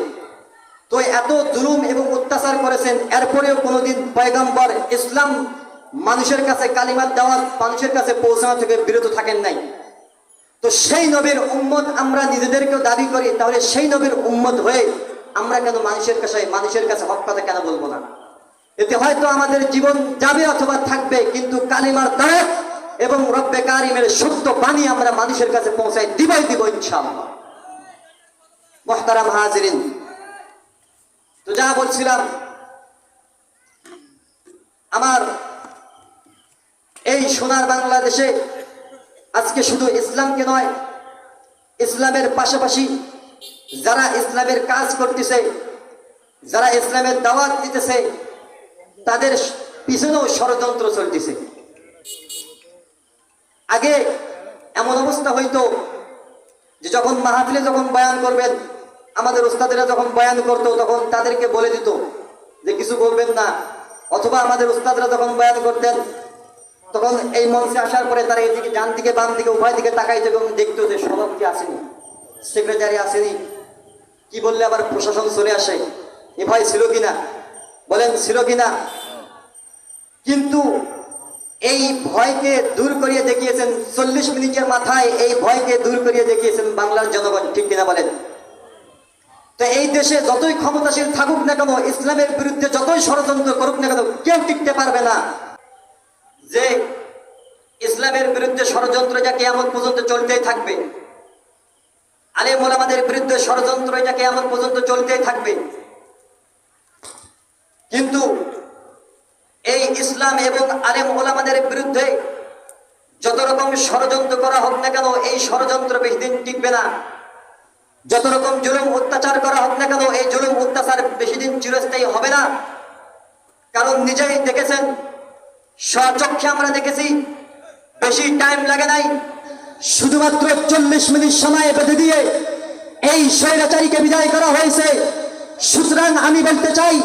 তো এত জুলুম এবং অত্যাচার করেছেন, এরপরেও কোনোদিন পয়গম্বর ইসলাম মানুষের কাছে কালিমার দাওয়াত মানুষের কাছে পৌঁছানো থেকে বিরত থাকেন নাই। তো সেই নবীর উম্মত আমরা নিজেদেরকেও দাবি করি, তাহলে সেই নবীর উম্মত হয়ে আমরা কেন মানুষের কাছে হক কথা কেন বলবো না? এতে হয়তো আমাদের জীবন যাবে অথবা থাকবে, কিন্তু কালিমার দাওয়াত এবং রব্বে কারিমের সত্য বাণী আমরা মানুষের কাছে পৌঁছাই দিবই দিব ইনশাআল্লাহ। মুহতারাম হাজিরিন, তো যা বলছিলাম, আমার এই সোনার বাংলাদেশে আজকে শুধু ইসলামকে নয়, ইসলামের পাশাপাশি যারা ইসলামের কাজ করতেছে, যারা ইসলামের দাওয়াত দিতেছে, তাদের পিছনেও ষড়যন্ত্র চলতেছে। আগে এমন অবস্থা হইতো যে যখন মাহফিলে যখন বয়ান করবেন, আমাদের উস্তাদেরা যখন বয়ান করতো তখন তাদেরকে বলে দিত যে কিছু বলবেন না, অথবা আমাদের উস্তাদরা যখন বয়ান করতেন তখন এই মঞ্চে আসার পরে তারা এদিকে ডান দিকে বাম দিকে উভয় দিকে তাকাইতো এবং দেখতো যে সভাপতি আসেনি, সেক্রেটারি আসেনি, কি বললে আবার প্রশাসন চলে আসে, এ ভয় ছিল কিনা, বলেন ছিল কিনা? কিন্তু এই ভয়কে দূর করিয়ে দেখিয়েছেন 40 মিনিটের মাথায়, এই ভয়কে দূর করিয়ে দেখিয়েছেন বাংলার জনগণ, ঠিক কিনা বলেন? তো এই দেশে যতই ক্ষমতাশীল থাকুক না কেন, ইসলামের বিরুদ্ধে যতই ষড়যন্ত্র করুক না কেন, কেউ টিকতে পারবে না। যে ইসলামের বিরুদ্ধে ষড়যন্ত্র যা কিয়ামত পর্যন্ত চলতেই থাকবে, আলেম ওলামাদের বিরুদ্ধে ষড়যন্ত্র যা কিয়ামত পর্যন্ত চলতেই থাকবে। কিন্তু এই ইসলাম এবং আলেম ওলামাদের বিরুদ্ধে যত রকম ষড়যন্ত্র করা হোক না কেন, এই ষড়যন্ত্র বেশি দিন টিকবে না। যত রকম জুলুম অত্যাচার করা হোক না কেন, এই জুলুম অত্যাচার বেশি দিন চিরস্থায়ী হবে না। কারণ নিজেই দেখেছেন, স্বচক্ষে আমরা দেখেছি, বেশি টাইম লাগে নাই, শুধুমাত্র 40 মিনিট সময় বেঁধে দিয়ে এই স্বৈরাচারীকে বিদায় করা হয়েছে। সুতরাং আমি বলতে চাই,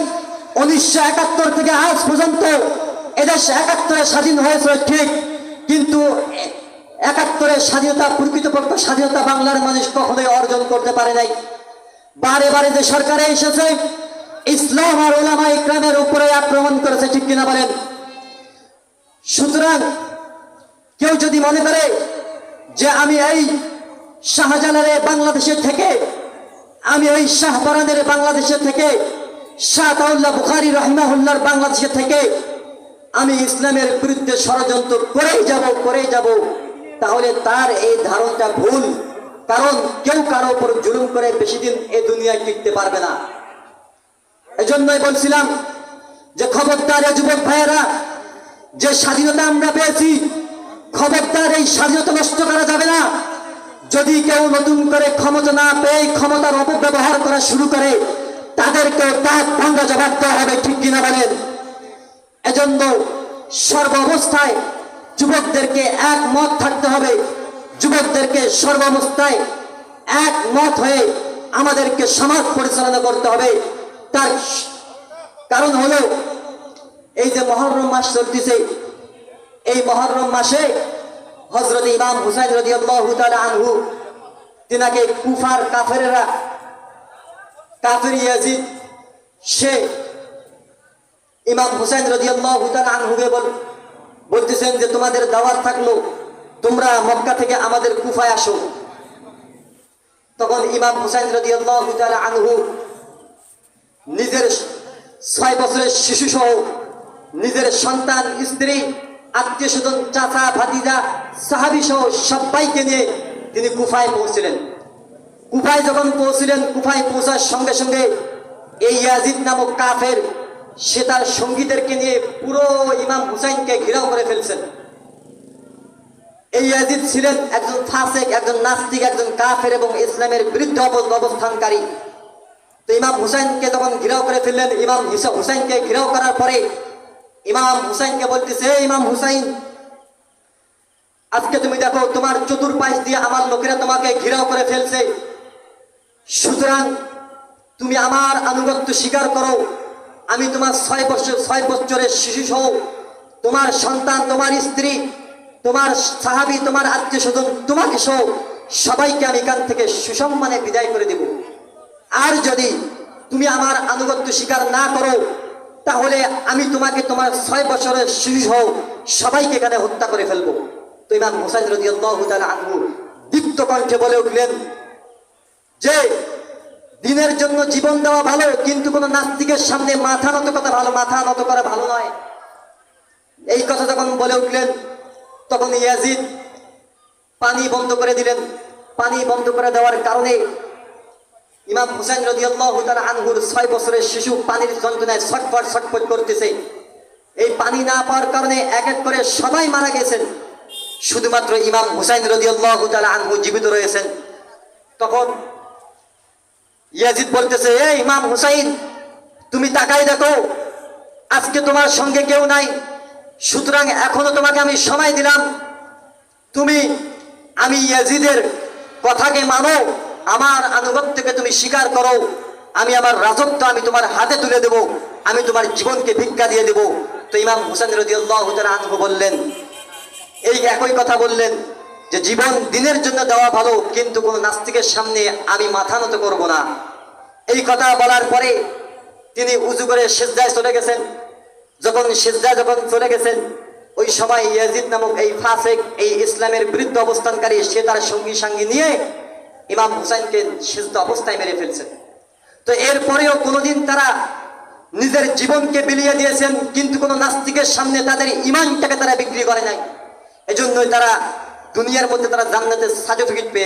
1971 থেকে আজ পর্যন্ত এদেশ 71-এ স্বাধীন হয়েছে ঠিক, কিন্তু 71-এর স্বাধীনতা, প্রকৃতপক্ষ স্বাধীনতা বাংলার মানুষ কখনোই অর্জন করতে পারে নাই। বারে বারে যে সরকারে এসেছে, ইসলাম আর ওলামা ইকরামের উপরে আক্রমণ করেছে, ঠিক কিনা বলেন? সুতরাং কেউ যদি মনে করে যে আমি এই শাহজালালের বাংলাদেশের থেকে, আমি ওই শাহপরানের বাংলাদেশের থেকে, শাহ তাউল্লাহ বুখারী রাহিমাহুল্লাহর বাংলাদেশের থেকে আমি ইসলামের বিরুদ্ধে ষড়যন্ত্র করেই যাব, তাহলে তার এই ধারণাটা ভুল। কারণ কেউ কারো উপর জুলুম করে বেশি দিন এই দুনিয়ায় টিকতে পারবে না। এজন্যই বলছিলাম যে খবরদার যুবক ভাইয়েরা, যে স্বাধীনতা আমরা পেয়েছি, খবরদার এই স্বাধীনতা নষ্ট করা যাবে না। যদি কেউ নতুন করে ক্ষমতা না পেয়ে ক্ষমতার অপব্যবহার করা শুরু করে, তাদেরকে দাঁত ভাঙা জবাব দেওয়া হবে, ঠিক কিনা বলেন? এজন্য সর্বাবস্থায় যুবকদেরকে একমত থাকতে হবে, যুবকদেরকে সর্বাবস্থায় একমত হয়ে আমাদেরকে সমাজ পরিচালনা করতে হবে। তার কারণ হলো, এই যে মুহররম মাস চলতেছে, এই মুহররম মাসে হযরত ইমাম হুসাইন রাদিয়াল্লাহু তাআলা আনহু, তিনাকে কুফার কাফেররা, কাফির ইয়াজিদ, সে ইমাম হুসাইন রাদিয়াল্লাহু তাআলা আনহুকে বলতেছেন যে তোমাদের দাওয়াত থাকলো, তোমরা মক্কা থেকে আমাদের কুফায় আসো। তখন ইমাম হুসাইন রাদিয়াল্লাহু তাআলা আনহু নিজের 6 বছরের শিশু সহ, নিজের সন্তান, স্ত্রী, আত্মীয় স্বজন, চাচা, ভাতিজা, সাহাবী সহ সবাইকে নিয়ে তিনি কুফায় পৌঁছলেন। কুফায় যখন পৌঁছলেন, কুফায় পৌঁছার সঙ্গে সঙ্গে এই ইয়াজিদ নামক কাফের সে তার সঙ্গীদেরকে নিয়ে পুরো ইমাম হুসাইনকে ঘেরাও করে ফেলছেন। এই ইয়াজিদ ছিলেন একজন ফাসেক, একজন নাস্তিক, একজন কাফের এবং ইসলামের বিরুদ্ধে অবস্থানকারী। তো ইমাম হুসাইনকে যখন ঘেরাও করে ফেললেন, ইমাম হুসাইনকে ঘেরাও করার পরে ইমাম হুসাইনকে বলতেছে, ইমাম হুসাইন, আজকে তুমি দেখো তোমার চতুর্পাশ দিয়ে আমার লোকেরা তোমাকে ঘেরাও করে ফেলছে, সুতরাং তুমি আমার আনুগত্য স্বীকার করো। আমি তোমার 6 বছরের শিশু সহ তোমার সন্তান, তোমার স্ত্রী, তোমার সাহাবী, তোমার আত্মীয় স্বজন, তোমাকে সহ সবাইকে আমি এখান থেকে সুসম্মানে বিদায় করে দেব। আর যদি তুমি আমার আনুগত্য স্বীকার না করো তাহলে আমি তোমাকে তোমার 6 বছরের শিশু সহ সবাইকে এখানে হত্যা করে ফেলবো। তো ইমাম হুসাইন রাদিয়াল্লাহু তাআলা আনহু দীপ্ত কণ্ঠে বলে উঠলেন যে দিনের জন্য জীবন দেওয়া ভালো, কিন্তু কোন নাস্তিকের সামনে মাথা নত করা ভালো নয়। এই কথা যখন বলে উঠলেন তখন ইয়াজিদ পানি বন্ধ করে দিলেন। পানি বন্ধ করে দেওয়ার কারণে ইমাম হুসাইন রাদিয়াল্লাহু তাআলা আনহুর 6 বছরের শিশু পানির যন্ত্রণায় ছটফট করতেছে। এই পানি না পাওয়ার কারণে এক এক করে সবাই মারা গেছেন, শুধুমাত্র ইমাম হুসাইন রাদিয়াল্লাহু তাআলা আনহু জীবিত রয়েছেন। তখন ইয়াজিদ বলতেছে, এই ইমাম হুসাইন, তুমি তাকাই দেখো, আজকে তোমার সঙ্গে কেউ নাই, সুতরাং এখনো তোমাকে আমি সময় দিলাম, আমি ইয়াজিদের কথাকে মানো, আমার আনুগত্যকে তুমি স্বীকার করো, আমি আমার রাজত্ব আমি তোমার হাতে তুলে দেব, আমি তোমার জীবনকে ভিক্ষা দিয়ে দেব। তো ইমাম হুসাইন রাদিয়াল্লাহু তাআলা আনহু বললেন, এই একই কথা বললেন যে জীবন দিনের জন্য দেওয়া ভালো, কিন্তু কোন নাস্তিকের সামনে আমি মাথা নত করব না। এই কথা বলার পরে তিনি উজু করে সিজদায় চলে গেছেন। যখন চলে গেছেন, ওই সময় ইয়াজিদ নামক এই ফাসেক, এই ইসলামের বিরুদ্ধে অবস্থানকারী, সে তার সঙ্গী নিয়ে ইমাম হুসাইনকে সিজদা অবস্থায় মেরে ফেলছেন। তো এরপরেও কোনোদিন তারা নিজের জীবনকে বিলিয়ে দিয়েছেন, কিন্তু কোনো নাস্তিকের সামনে তাদের ঈমানটাকে তারা বিক্রি করে নাই। এজন্যই তারা দুনিয়ার মধ্যে তারা জান্নাতের সার্টিফিকেট পেয়ে